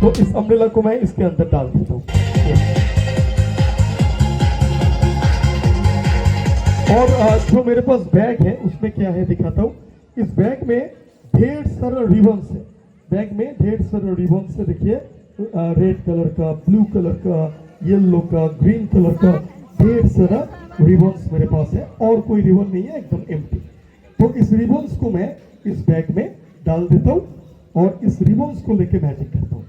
तो इस अम्ब्रेला को मैं इसके अंदर डाल देता हूँ। और जो मेरे पास बैग है उसमें क्या है दिखाता हूँ। इस बैग में ढेर सारा रिबन्स है। बैग में ढेर सारा रिबन्स है, देखिए रेड कलर का, ब्लू कलर का, येलो का, ग्रीन कलर का, ढेर सारा रिबन्स मेरे पास है और कोई रिबन नहीं है, एकदम एम्प्टी। तो इस रिबन्स को मैं इस बैग में डाल देता हूँ और इस रिबन्स को लेके मैजिक करता हूँ।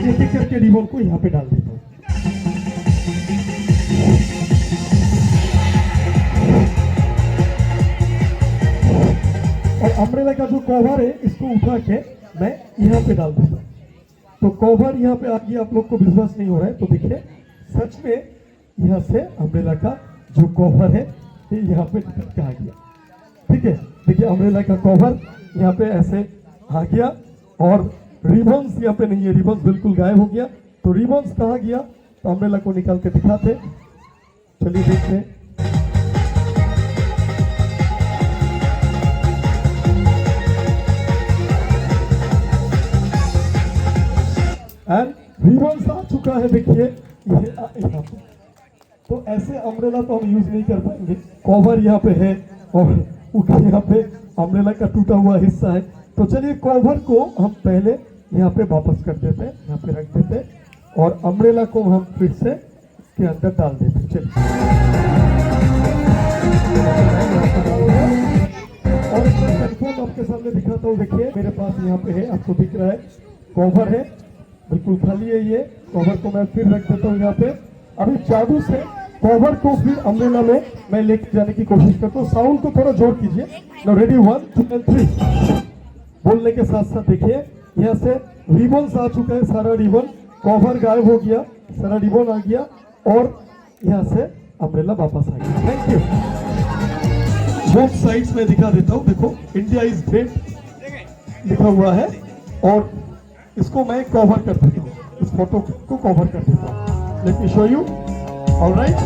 एक एक करके रिबन को यहाँ पे डाल देता हूँ। और अम्ब्रेला का जो कवर है इसको उठा के मैं यहाँ पे डाल देता हूँ। तो कवर यहाँ पे आ गया, आप लोग को विश्वास नहीं हो रहा है तो देखिए सच में यहाँ से अम्ब्रेला का जो कवर है ये यहाँ पे निकल के आ गया। ठीक है, देखिए अम्ब्रेला का कवर यहाँ पे ऐसे आ गया और रिबन्स यहाँ पे नहीं है, रिबन्स बिल्कुल गायब हो गया। तो रिबन्स कहाँ गया, तो अम्ब्रेला को निकाल के दिखाते, चलिए देखते हैं। एंड रिबन्स आ चुका है, देखिए ये यहाँ पे। तो ऐसे अम्ब्रेला तो हम यूज नहीं कर पाएंगे, कवर यहाँ पे है और यहाँ पे अम्ब्रेला का टूटा हुआ हिस्सा है। तो चलिए कवर को हम पहले यहाँ पे वापस कर देते हैं, यहाँ पे रख देते हैं और अम्ब्रेला को हम फिर से इसके अंदर डाल देते हैं। चलिए और इसमें कंफर्म आपके सामने दिखाता हूँ, देखिए मेरे पास यहाँ पे है, आपको दिख रहा है कवर है, बिल्कुल खाली है। ये कवर को मैं फिर रख देता हूँ यहाँ पे। अभी जादू से कवर को फिर अम्ब्रेला में मैं लेके जाने की कोशिश करता हूँ। साउंड को थोड़ा जोर कीजिए। नाउ रेडी 1 2 एंड 3 बोलने के साथ साथ देखिए यहाँ से रिबन्स आ चुका है, सारा रिबन, कवर गायब हो गया, सारा रिबन आ गया और यहाँ से अम्ब्रेला वापस आ गया। Thank you. बोथ साइड्स में दिखा देता हूँ, देखो इंडिया इज ग्रेट लिखा हुआ है और इसको मैं कवर कर देता हूँ, इस फोटो को कवर कर देता हूँ। Let me show you. Alright.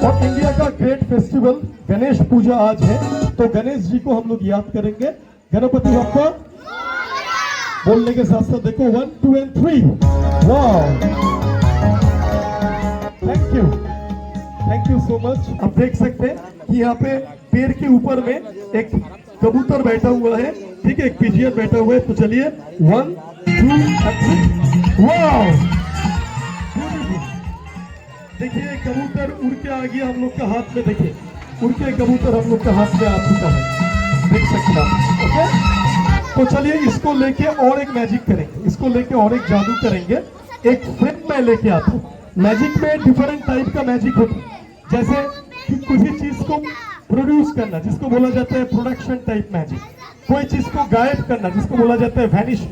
और इंडिया का ग्रेट फेस्टिवल गणेश पूजा आज है, तो गणेश जी को हम लोग याद करेंगे। गणपति बप्पा बोलने के साथ साथ देखो 1 2 and 3। Wow, thank you so much. आप देख सकते हैं कि यहाँ पे पेड़ के ऊपर में एक कबूतर बैठा हुआ है, ठीक है, एक पिजियन बैठा हुआ है। तो चलिए 1 2 एंड 3। वाओ, देखिए कबूतर उड़ के आ गया हम लोग का हाथ में, देखिए उड़ के कबूतर हम लोग का हाथ में आ चुका है, देख सकते हैं। ओके, तो चलिए इसको लेके और एक मैजिक करेंगे, इसको लेके और एक जादू करेंगे। एक फ्रेम मैं लेके आता हूँ। मैजिक में डिफरेंट टाइप का मैजिक होता है, जैसे कि किसी चीज को प्रोड्यूस करना जिसको बोला जाता है प्रोडक्शन टाइप मैजिक, कोई चीज को गायब करना जिसको बोला जाता है वैनिश,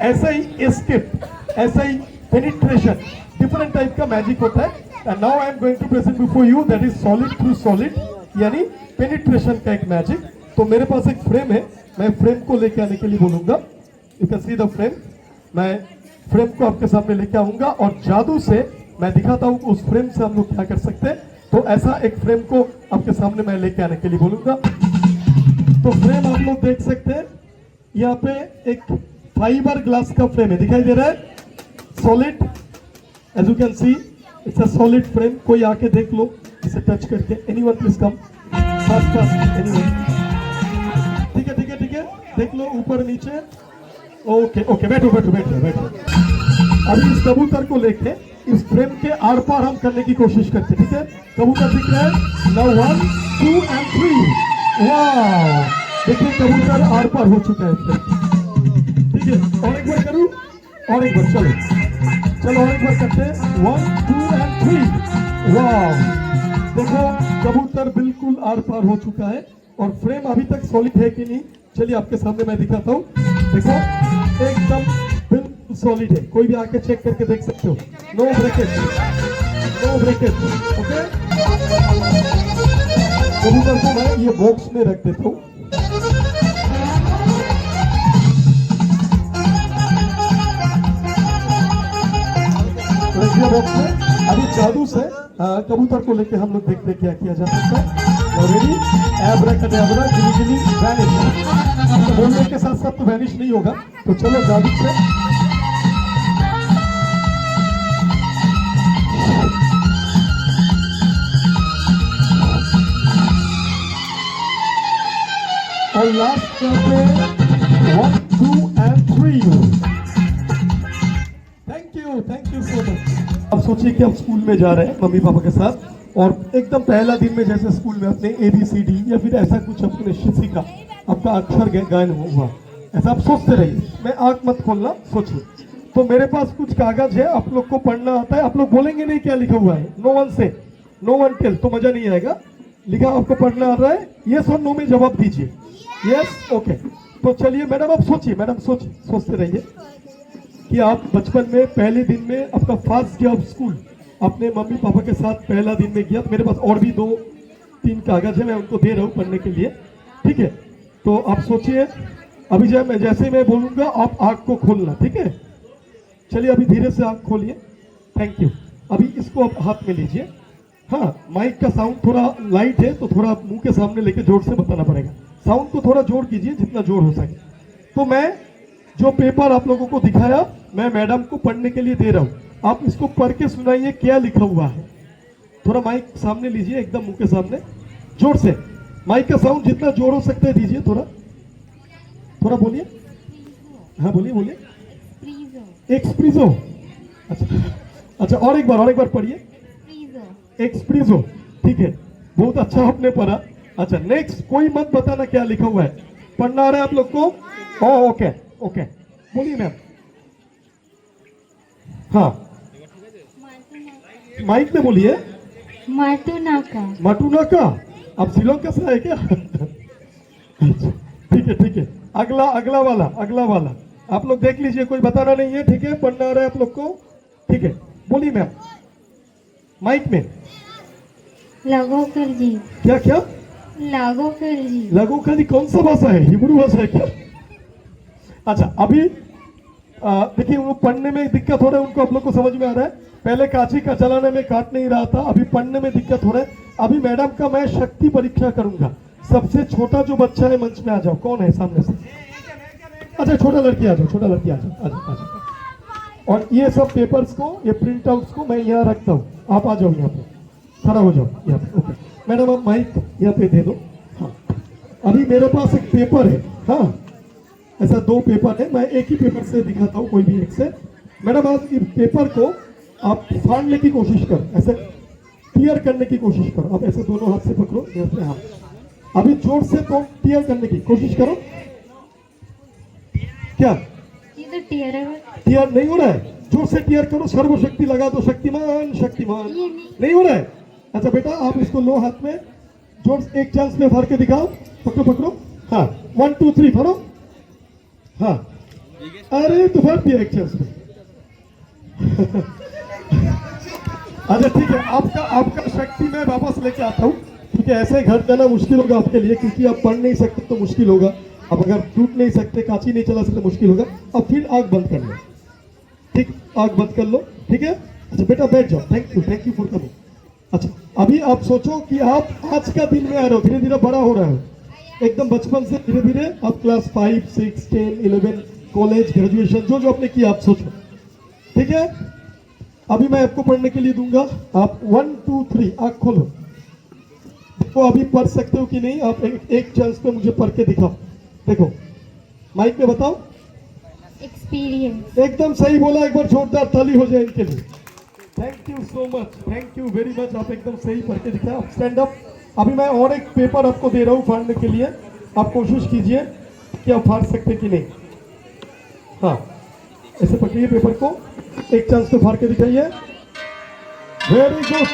ऐसा ही एस्केप, ऐसा ही पेनिट्रेशन, डिफरेंट टाइप का मैजिक होता है। And now I am going to present before you that is solid through solid, यानी पेनिट्रेशन का एक मैजिक। तो मेरे पास एक फ्रेम है, मैं फ्रेम को लेके आने के लिए बोलूंगा। You can see the frame. मैं फ्रेम को आपके सामने लेके आऊंगा और जादू से मैं दिखाता हूं उस फ्रेम से हम लोग क्या कर सकते हैं। तो ऐसा एक फ्रेम को आपके सामने मैं लेके आने के लिए बोलूंगा। तो फ्रेम आप लोग देख सकते हैं, यहाँ पे एक फाइबर ग्लास का फ्रेम है, दिखाई दे रहा है, solid, as you can see it's a solid frame. कोई आके देख लो इसे टच करके। Anyone please come, fast fast, anyone. ठीक है ठीक है ठीक है, देख लो ऊपर नीचे। ओके ओके, बैठो बैठो बैठो बैठो। अभी इस कबूतर को लेके इस फ्रेम के आर पार हम करने की कोशिश करते, ठीक है। कबूतर दिख रहा है। Now 1 2 and 3। वाह, देखिए कबूतर आर पार हो चुका है, ठीक है। और एक बार करूं, और एक बार, चलो चलो और एक बार करते हैं। 1 2 एंड 3। वाह, देखो कबूतर बिल्कुल आर पार हो चुका है और फ्रेम अभी तक सॉलिड है कि नहीं, चलिए आपके सामने मैं दिखाता हूँ। देखो एकदम बिल्कुल सॉलिड है, कोई भी आके चेक करके देख सकते हो। No breakage, no breakage. Okay, कबूतर को मैं ये बॉक्स में रख देता हूँ। बॉक्स में अभी जादू से कबूतर को लेके हम लोग देखते क्या किया जा सकता है। ऑलरेडी एब्राकडाब्रा गिली वैनिश, तो बोलने के साथ साथ तो वैनिश नहीं होगा। तो चलो जादू से और लास्ट करते हैं 1 2 and 3। Thank you so much. अब सोचिए कि आप स्कूल में जा रहे हैं मम्मी पापा के साथ और एकदम पहला दिन में जैसे स्कूल में अपने ABCD या फिर ऐसा कुछ अपने निश्चित सीखा, आपका अक्षर गायन हुआ, ऐसा आप सोचते रहिए, मैं आंख मत खोलना, सोचिए। तो मेरे पास कुछ कागज है, आप लोग को पढ़ना आता है, आप लोग बोलेंगे नहीं क्या लिखा हुआ है, नो वन से नो वन टेल, तो मजा नहीं आएगा। लिखा आपको पढ़ना आ रहा है, यस और नो में जवाब दीजिए। Yes, okay. तो चलिए मैडम आप सोचिए, मैडम सोचिए, सोचते रहिए कि आप बचपन में पहले दिन में आपका फर्स्ट डे ऑफ स्कूल अपने मम्मी पापा के साथ पहला दिन में गया। मेरे पास और भी 2-3 कागज है, मैं उनको दे रहा हूँ पढ़ने के लिए, ठीक है। तो आप सोचिए, अभी जैसे मैं बोलूंगा आप आंख को खोलना, ठीक है। चलिए अभी धीरे से आंख खोलिए, थैंक यू। अभी इसको आप हाथ में लीजिए। हाँ, माइक का साउंड थोड़ा लाइट है तो थोड़ा मुंह के सामने लेके जोर से बताना पड़ेगा, साउंड को थोड़ा जोर कीजिए जितना जोर हो सके। तो मैं जो पेपर आप लोगों को दिखाया, मैं मैडम को पढ़ने के लिए दे रहा हूँ, आप इसको पढ़ के सुनाइए क्या लिखा हुआ है। थोड़ा माइक सामने लीजिए, एकदम मुंह के सामने, जोर से। माइक का साउंड जितना जोर हो सकता है दीजिए, थोड़ा बोलिए। हाँ बोलिए। एक्सप्रीजो। अच्छा, और एक बार पढ़िए। एक्सप्रीजो, ठीक है, बहुत अच्छा आपने पढ़ा। अच्छा, नेक्स्ट कोई मत बताना क्या लिखा हुआ है, पढ़ना आ रहा है आप लोग को? ओके, बोलिए मैम। हाँ, माइक में बोलिए। माटुनाका। आप श्रीलंका से आए क्या? अच्छा, ठीक है। अगला वाला आप लोग देख लीजिए, कोई बताना नहीं है, ठीक है, पढ़ना आ रहा है आप लोग को, ठीक है। बोलिए मैम, माइक में। लागोकर जी। क्या? लागोकर जी कौन सा भाषा है, हिब्रू भाषा है क्या? अच्छा, अभी देखिए वो पढ़ने में दिक्कत हो रहा है उनको, आप लोग को समझ में आ रहा है। पहले कांची का चलाने में काट नहीं रहा था, अभी पढ़ने में दिक्कत हो रहा है। अभी मैडम का मैं शक्ति परीक्षा करूंगा। सबसे छोटा जो बच्चा है मंच में आ जाओ, कौन है सामने से? अच्छा, छोटा लड़की आ जाओ। और ये सब पेपर्स को, ये प्रिंट आउट्स को मैं यहाँ रखता हूँ, आप आ जाओ यहाँ पे, खड़ा हो जाओ यहाँ पे। ओके मैडम, आप माइक यहाँ पे दे दो। हाँ, अभी मेरे पास एक पेपर है, हाँ ऐसा 2 पेपर है, मैं एक ही पेपर से दिखाता हूँ, कोई भी एक से। मैडम आप इस पेपर को आप फाड़ने की कोशिश करो, ऐसे टीयर करने की कोशिश करो। आप ऐसे दोनों हाथ से पकड़ो यहाँ पे, हाँ अभी जोर से तो टीयर करने की कोशिश करो। क्या ये तो टीयर नहीं हो रहा है? जोर से टीयर करो, सर्वशक्ति लगा दो, शक्तिमान। नहीं हो रहा है? अच्छा बेटा, आप इसको लो हाथ में, जोर से एक चांस में भर के दिखाओ, पकड़ो। हाँ 1 2 3 भरो। हाँ, अरे तो भर दिया एक चांस में। अच्छा ठीक है, आपका शक्ति मैं वापस लेके आता हूँ, क्योंकि ऐसे घर जाना मुश्किल होगा आपके लिए, क्योंकि आप पढ़ नहीं सकते तो मुश्किल होगा। अब अगर टूट नहीं सकते, कांची नहीं चला सकते, मुश्किल होगा। अब फिर आग बंद कर लो, ठीक, आग बंद कर लो, ठीक है। अच्छा बेटा बैठ जाओ, थैंक यू फॉर कमिंग। अच्छा, अभी आप सोचो कि आप आज का दिन में आ रहे हो, धीरे धीरे बड़ा हो रहे हो, एकदम बचपन से धीरे धीरे आप क्लास 5 6 10 11 कॉलेज ग्रेजुएशन जो आपने किया, आप सोचो, ठीक है। अभी मैं आपको पढ़ने के लिए दूंगा, आप 1 2 3 आँख खोलो। देखो अभी पढ़ सकते हो कि नहीं, आप एक चांस पे मुझे पढ़ के दिखाओ। देखो माइक में बताओ। एक्सपीरियंस। एकदम सही बोला, एक बार जोरदार ताली हो जाए इनके लिए। Thank you so much, thank you very much, आप एकदम सही पढ़ के दिखाया। आप स्टैंड अप। अभी मैं और एक पेपर आपको दे रहा हूँ फाड़ने के लिए, आप कोशिश कीजिए कि आप फाड़ सकते कि नहीं। हाँ ऐसे पकड़िए पेपर को, एक चांस पे फाड़ के दिखाइए। Very good.